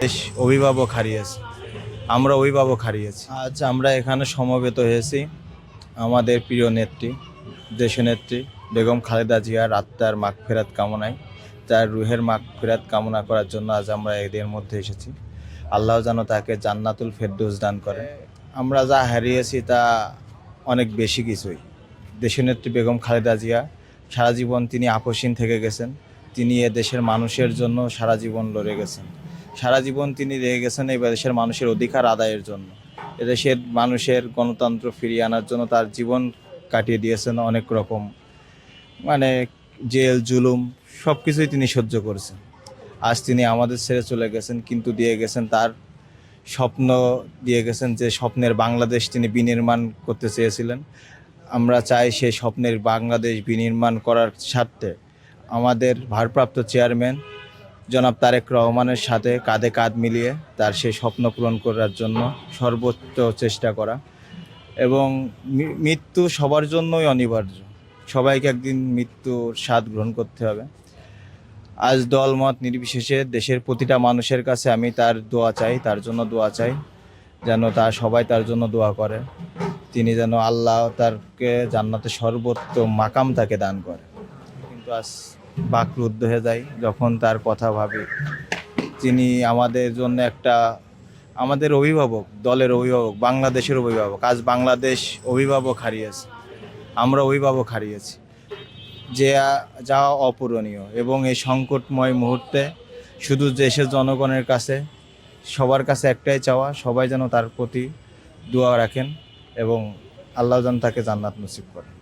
দেশ অভিভাবক হারিয়েছে, আমরা অভিভাবক হারিয়েছি। আজ আমরা এখানে সমবেত হয়েছি আমাদের প্রিয় নেত্রী, দেশনেত্রী বেগম খালেদা জিয়ার আত্মার মাগফিরাত কামনায়, তার রুহের মাগফিরাত কামনা করার জন্য আজ আমরা এদের মধ্যে এসেছি। আল্লাহ যেন তাকে জান্নাতুল ফেরদৌস দান করে। আমরা যা হারিয়েছি তা অনেক বেশি কিছুই। দেশনেত্রী বেগম খালেদা জিয়া সারা জীবন তিনি আপসহীন থেকে গেছেন। তিনি এ দেশের মানুষের জন্য সারা জীবন লড়ে গেছেন। সারা জীবন তিনি রয়ে গেছেন এই দেশের মানুষের অধিকার আদায়ের জন্য। এদেশের মানুষের গণতন্ত্র ফিরিয়ে আনার জন্য তার জীবন কাটিয়ে দিয়েছেন অনেক রকম, মানে জেল জুলুম সব কিছুই তিনি সহ্য করেছেন। আজ তিনি আমাদের ছেড়ে চলে গেছেন, কিন্তু দিয়ে গেছেন তার স্বপ্ন, দিয়ে গেছেন যে স্বপ্নের বাংলাদেশ তিনি বিনির্মাণ করতে চেয়েছিলেন। আমরা চাই সেই স্বপ্নের বাংলাদেশ বিনির্মাণ করার স্বার্থে আমাদের ভারপ্রাপ্ত চেয়ারম্যান জনাব তারেক রহমানের সাথে কাঁধে কাঁধ মিলিয়ে তার সেই স্বপ্ন পূরণ করার জন্য সর্বোচ্চ চেষ্টা করা। এবং মৃত্যু সবার জন্যই অনিবার্য, সবাইকে একদিন মৃত্যুর স্বাদ গ্রহণ করতে হবে। আজ দলমত নির্বিশেষে দেশের প্রতিটা মানুষের কাছে আমি তার দোয়া চাই, তার জন্য দোয়া চাই যেন সবাই তার জন্য দোয়া করে, তিনি যেন আল্লাহ তারকে জান্নাতে সর্বোত্তম মাকাম তাকে দান করে। কিন্তু আজ বাকরুদ্ধ হয়ে যায় যখন তার কথা ভাবি। তিনি আমাদের জন্য একটা, আমাদের অভিভাবক, দলের অভিভাবক, বাংলাদেশের অভিভাবক। আজ বাংলাদেশ অভিভাবক হারিয়েছে, আমরা অভিভাবক হারিয়েছি, যে যা অপূরণীয়। এবং এই সংকটময় মুহূর্তে শুধু দেশের জনগণের কাছে, সবার কাছে একটাই চাওয়া, সবাই যেন তার প্রতি দোয়া রাখেন এবং আল্লাহ যেন তাকে জান্নাত নসিব করেন।